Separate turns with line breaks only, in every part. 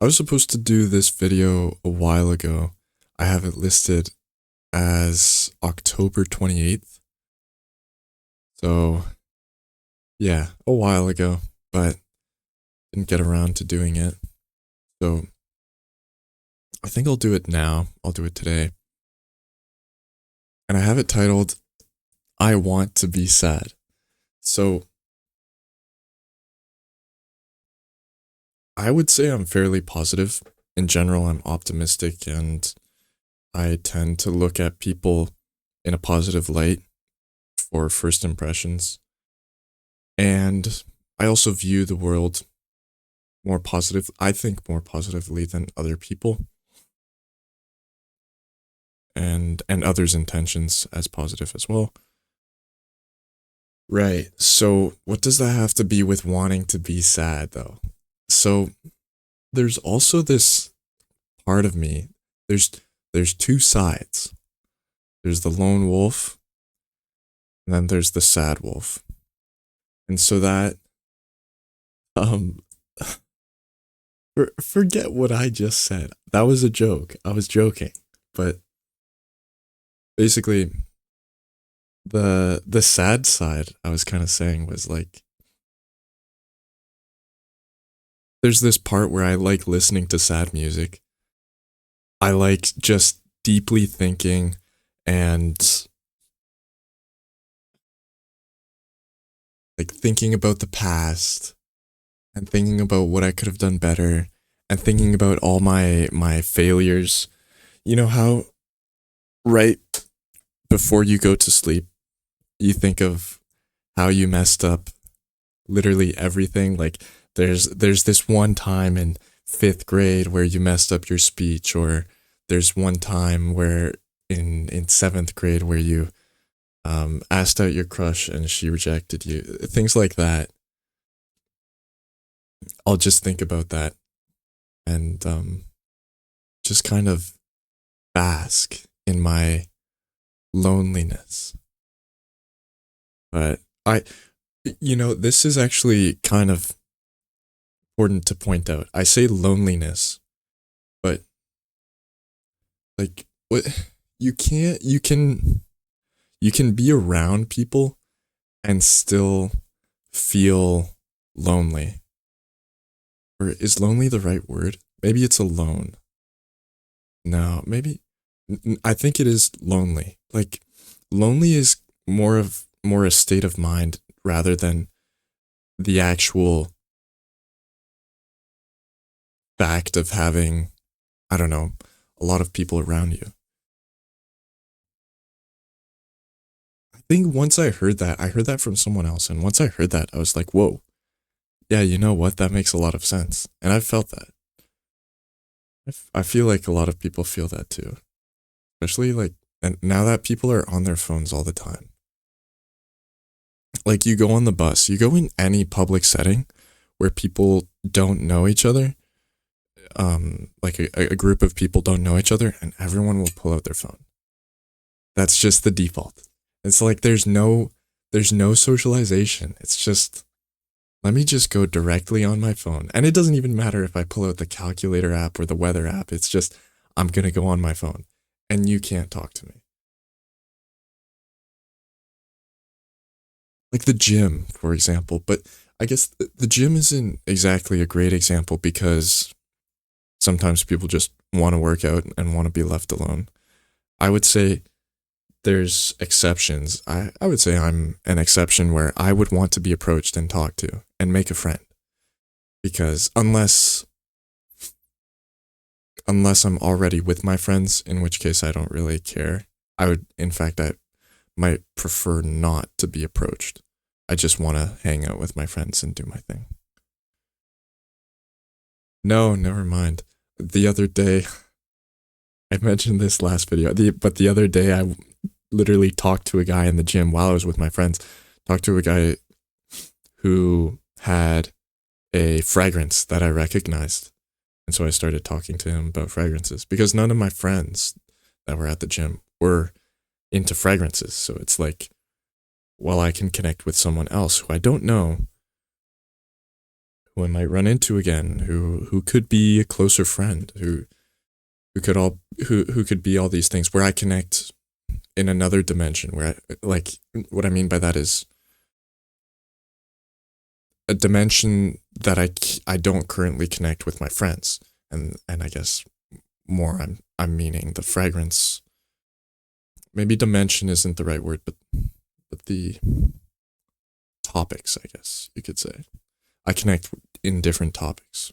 I was supposed to do this video a while ago. I have it listed as October 28th. So, yeah, a while ago, but didn't get around to doing it. So, I think I'll do it now. I'll do it today. And I have it titled, I Want to Be Sad. So, I would say I'm fairly positive. In general, I'm optimistic and I tend to look at people in a positive light for first impressions. And I also view the world more positive, I think more positively than other people and others' intentions as positive as well. Right. So what does that have to be with wanting to be sad though? So there's also this part of me. There's there's two sides. There's the lone wolf and then there's the sad wolf. And so that um forget what I just said. That was a joke. I was joking. But basically the sad side I was kind of saying was like there's this part where I like listening to sad music. I like just deeply thinking and like thinking about the past and thinking about what I could have done better and thinking about all my failures. You know how right before you go to sleep, you think of how you messed up literally everything. Like there's this one time in fifth grade where you messed up your speech, or there's one time where in seventh grade where you asked out your crush and she rejected you. Things like that. I'll just think about that and just kind of bask in my loneliness. But this is actually kind of important to point out. I say loneliness, but like what you can be around people and still feel lonely. Or is lonely the right word? Maybe it's alone. No, maybe I think it is lonely. Like lonely is more a state of mind rather than the actual fact of having, I don't know, a lot of people around you. I think once I heard that from someone else, and once I heard that, I was like, whoa, yeah, you know what? That makes a lot of sense. And I've felt that. I feel like a lot of people feel that too. Especially like, and now that people are on their phones all the time. Like you go on the bus, you go in any public setting where people don't know each other, like a group of people don't know each other, and everyone will pull out their phone. That's just the default. It's like there's no socialization. It's just let me just go directly on my phone. And it doesn't even matter if I pull out the calculator app or the weather app. It's just I'm going to go on my phone and you can't talk to me. Like the gym, for example, but I guess the gym isn't exactly a great example because sometimes people just want to work out and want to be left alone. I would say there's exceptions. I would say I'm an exception where I would want to be approached and talked to and make a friend. Because unless I'm already with my friends, in which case I don't really care. I might prefer not to be approached. I just want to hang out with my friends and do my thing. No, never mind. The other day, I mentioned this last video, but the other day I literally talked to a guy in the gym while I was with my friends. Talked to a guy who had a fragrance that I recognized. And so I started talking to him about fragrances because none of my friends that were at the gym were into fragrances. So it's like, well, I can connect with someone else who I don't know who I might run into again, who could be a closer friend, who could be all these things where I connect in another dimension where like what I mean by that is a dimension that I don't currently connect with my friends. And I guess more I'm meaning the fragrance. Maybe dimension isn't the right word, but the topics, I guess you could say. I connect in different topics.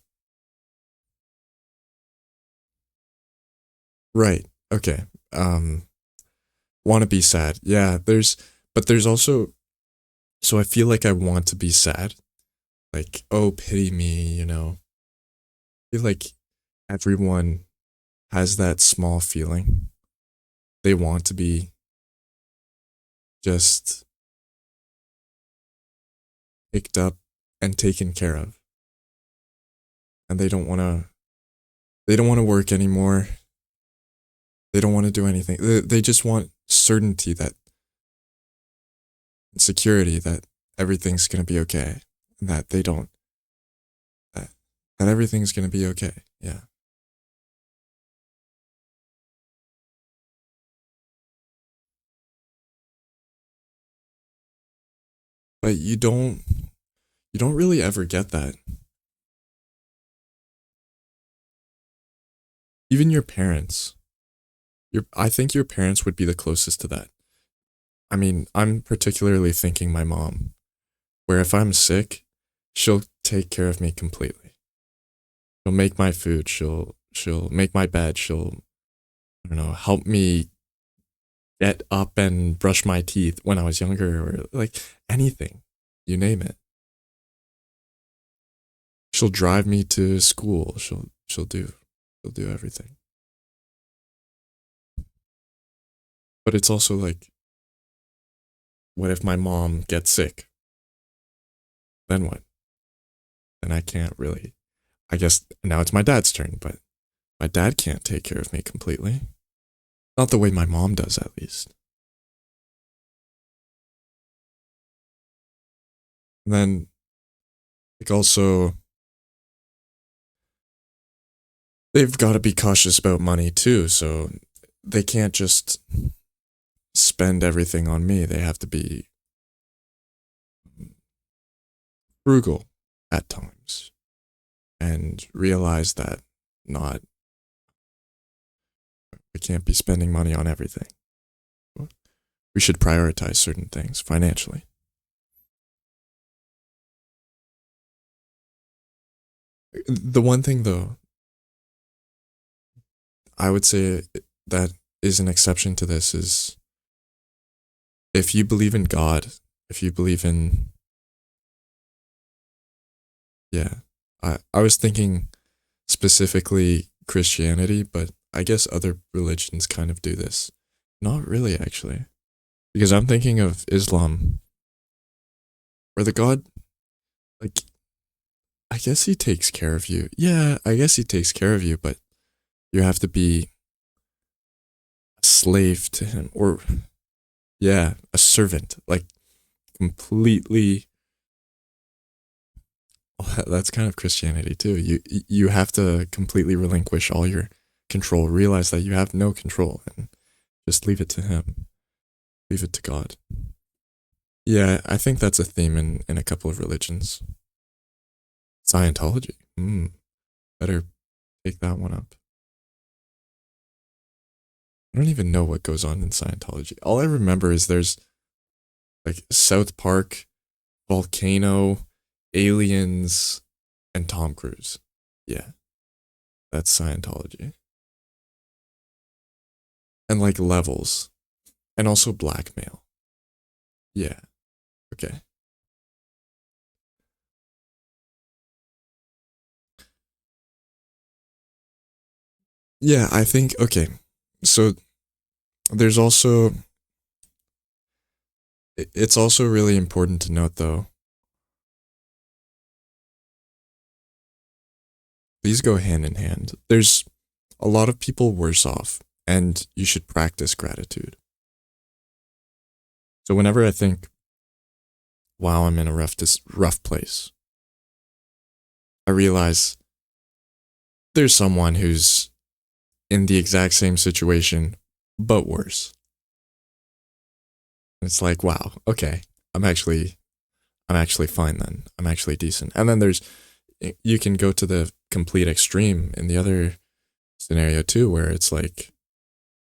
Right. Okay. Want to be sad. Yeah, but there's also so I feel like I want to be sad. Like, oh, pity me, you know. I feel like everyone has that small feeling. They want to be just picked up and taken care of. And they don't want to work anymore. They don't want to do anything. They just want certainty that security that everything's going to be okay. And that they don't that, that everything's going to be okay. Yeah. But you don't really ever get that. Even your parents. I think your parents would be the closest to that. I mean, I'm particularly thinking my mom, where if I'm sick, she'll take care of me completely. She'll make my food, she'll make my bed, she'll I don't know, help me get up and brush my teeth when I was younger or like anything. You name it. She'll drive me to school. She'll do everything. But it's also like what if my mom gets sick? Then what? Then I can't really. I guess now it's my dad's turn, but my dad can't take care of me completely. Not the way my mom does, at least. And then, like, also, they've got to be cautious about money too, so they can't just spend everything on me. They have to be frugal at times and realize that not, we can't be spending money on everything. We should prioritize certain things financially. The one thing, though, I would say that is an exception to this is if you believe in God, if you believe in, yeah, I was thinking specifically Christianity, but I guess other religions kind of do this. Not really, actually, because I'm thinking of Islam, where the God, like, I guess he takes care of you. Yeah, I guess he takes care of you, but you have to be a slave to him, or yeah, a servant, like completely. That's kind of Christianity too. You have to completely relinquish all your control, realize that you have no control, and just leave it to him. Leave it to God. Yeah, I think that's a theme in a couple of religions. Scientology. Better take that one up. I don't even know what goes on in Scientology. All I remember is there's like South Park, Volcano, Aliens, and Tom Cruise. Yeah, that's Scientology. And like levels. And also blackmail. Yeah, okay. Yeah, I think, okay. So there's also, it's also really important to note though, these go hand in hand. There's a lot of people worse off, and you should practice gratitude. So whenever I think, wow, I'm in a rough place, I realize there's someone who's in the exact same situation, but worse. And it's like, wow, okay, I'm actually fine then. I'm actually decent. And then you can go to the complete extreme in the other scenario too, where it's like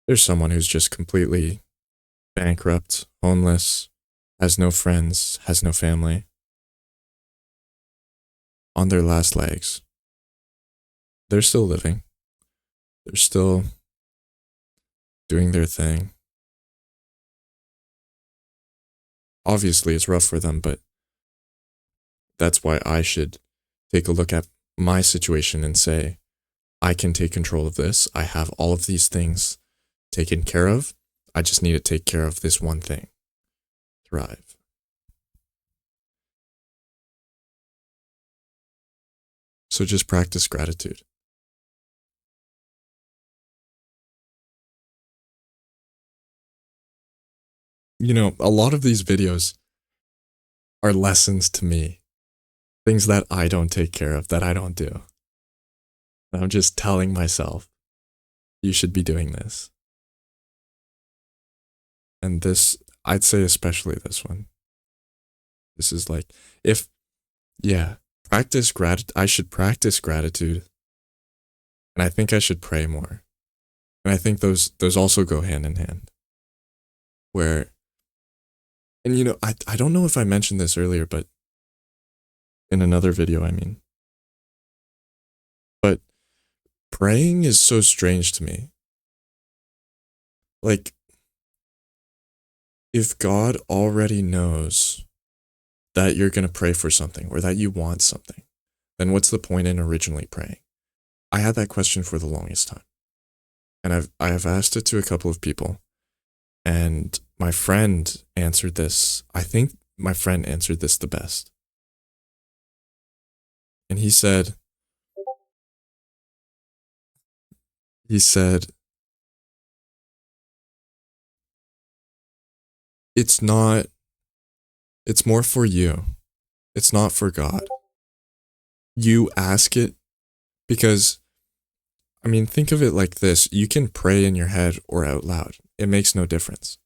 there's someone who's just completely bankrupt, homeless, has no friends, has no family, on their last legs. They're still living. They're still doing their thing. Obviously, it's rough for them, but that's why I should take a look at my situation and say, I can take control of this. I have all of these things taken care of. I just need to take care of this one thing. Thrive. So just practice gratitude. You know, a lot of these videos are lessons to me, things that I don't take care of, that I don't do. And I'm just telling myself, you should be doing this. And this, I'd say especially this one. This is like, practice gratitude. I should practice gratitude. And I think I should pray more. And I think those also go hand in hand. Where, and you know, I don't know if I mentioned this earlier, but in another video, I mean. But praying is so strange to me. Like, if God already knows that you're going to pray for something or that you want something, then what's the point in originally praying? I had that question for the longest time. And I have asked it to a couple of people. And my friend answered this. I think my friend answered this the best. And he said, it's more for you. It's not for God. You ask it because, I mean, think of it like this. You can pray in your head or out loud. It makes no difference.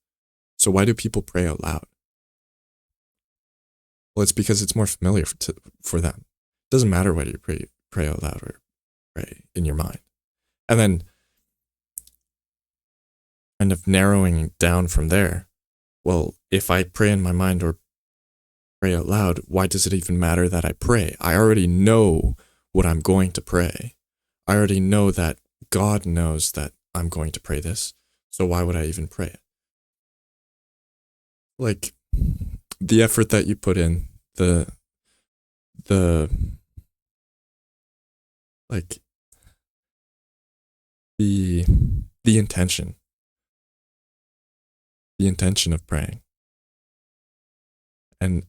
So why do people pray out loud? Well, it's because it's more familiar for them. It doesn't matter whether you pray out loud or pray in your mind. And then kind of narrowing down from there. Well, if I pray in my mind or pray out loud, why does it even matter that I pray? I already know what I'm going to pray. I already know that God knows that I'm going to pray this. So why would I even pray it? Like, the effort that you put in, the intention. The intention of praying. And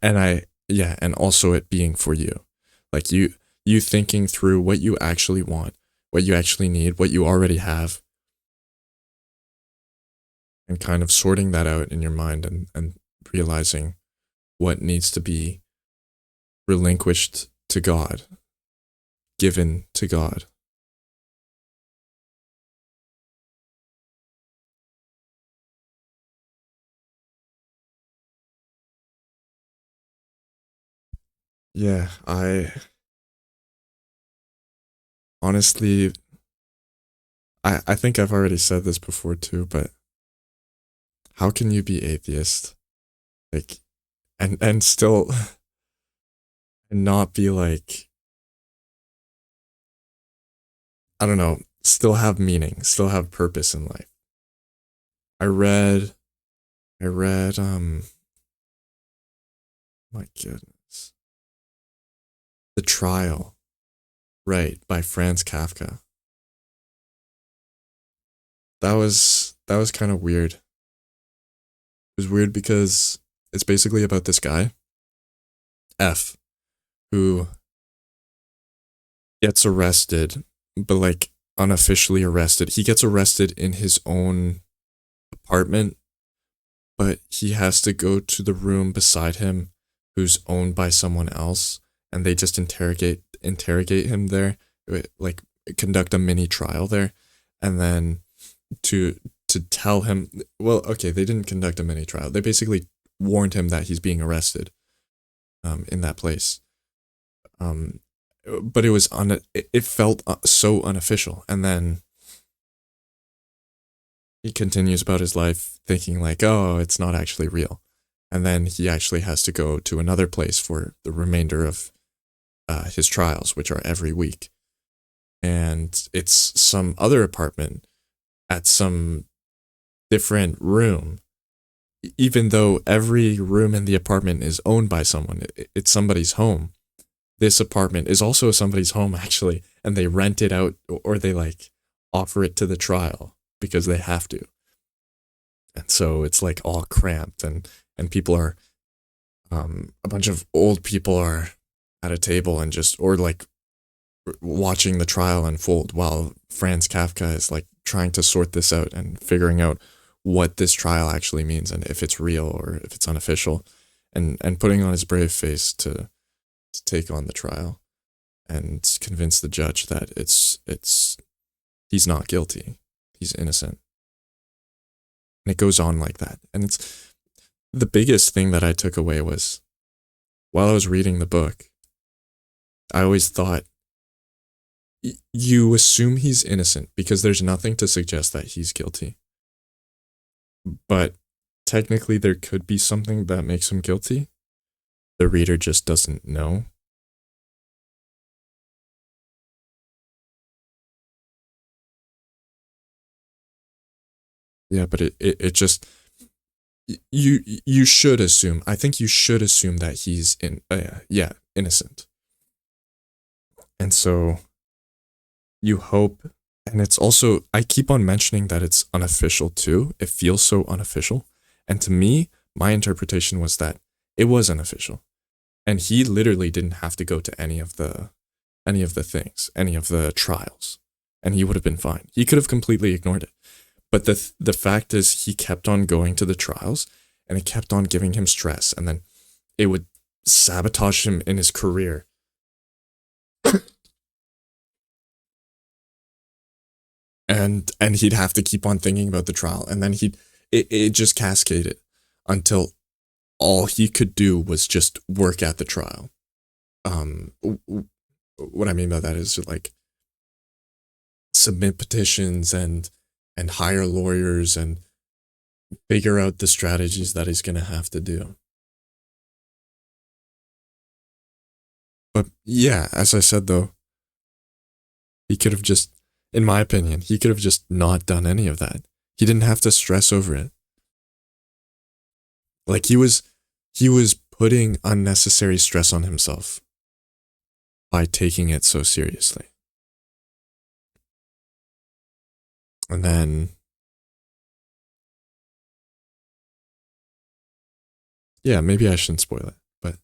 also it being for you. Like you thinking through what you actually want, what you actually need, what you already have, and kind of sorting that out in your mind and realizing what needs to be relinquished to God, given to God. Yeah, honestly, I think I've already said this before too, but how can you be atheist? Like, and still and not be like, I don't know, still have meaning, still have purpose in life. I read, my goodness. The Trial, right, by Franz Kafka. That was kind of weird. It was weird because it's basically about this guy, F, who gets arrested, but like unofficially arrested. He gets arrested in his own apartment, but he has to go to the room beside him who's owned by someone else, and they just interrogate him there, like conduct a mini trial there, and then to tell him, well, okay, they didn't conduct a mini trial. They basically warned him that he's being arrested in that place. Um, but it felt so unofficial. And then he continues about his life thinking like, oh, it's not actually real. And then he actually has to go to another place for the remainder of his trials, which are every week. And it's some other apartment at some different room, even though every room in the apartment is owned by someone. It's somebody's home. This apartment is also somebody's home, actually, and they rent it out, or they like offer it to the trial because they have to. And so it's like all cramped, and people are, a bunch of old people are at a table and just, or like watching the trial unfold while Franz Kafka is like trying to sort this out and figuring out what this trial actually means and if it's real or if it's unofficial, and putting on his brave face to take on the trial and convince the judge that he's not guilty, he's innocent. And it goes on like that. And it's the biggest thing that I took away was, while I was reading the book, I always thought, you assume he's innocent because there's nothing to suggest that he's guilty. But technically, there could be something that makes him guilty. The reader just doesn't know. Yeah, but it just, you should assume. I think you should assume that he's innocent. And so you hope, and it's also, I keep on mentioning that it's unofficial too. It feels so unofficial. And to me, my interpretation was that it was unofficial. And he literally didn't have to go to any of the things, any of the trials, and he would have been fine. He could have completely ignored it. But the fact is, he kept on going to the trials, and it kept on giving him stress, and then it would sabotage him in his career. and he'd have to keep on thinking about the trial, and then it just cascaded until all he could do was just work at the trial. What I mean by that is like submit petitions and hire lawyers and figure out the strategies that he's going to have to do. But yeah, as I said though, he could have just, in my opinion, he could have just not done any of that. He didn't have to stress over it. Like he was putting unnecessary stress on himself by taking it so seriously. And then, yeah, maybe I shouldn't spoil it, but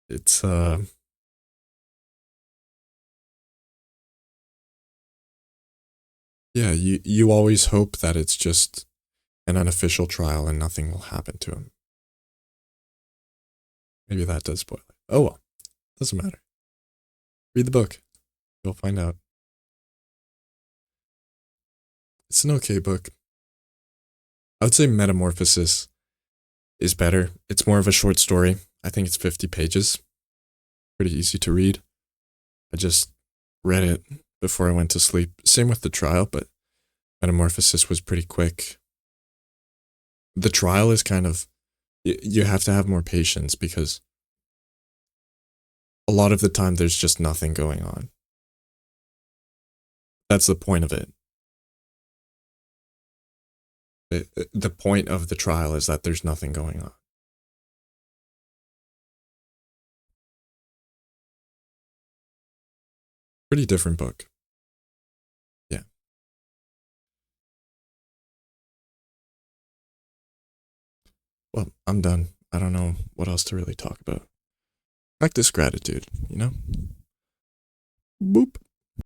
it's yeah, you always hope that it's just an unofficial trial and nothing will happen to him. Maybe that does spoil it. Oh well, doesn't matter. Read the book. You'll find out. It's an okay book. I would say Metamorphosis is better. It's more of a short story. I think it's 50 pages. Pretty easy to read. I just read it before I went to sleep. Same with the trial, but Metamorphosis was pretty quick. The trial is kind of, you have to have more patience because a lot of the time there's just nothing going on. That's the point of it. The point of the trial is that there's nothing going on. Pretty different book. Yeah. Well, I'm done. I don't know what else to really talk about. Practice gratitude, you know? Boop.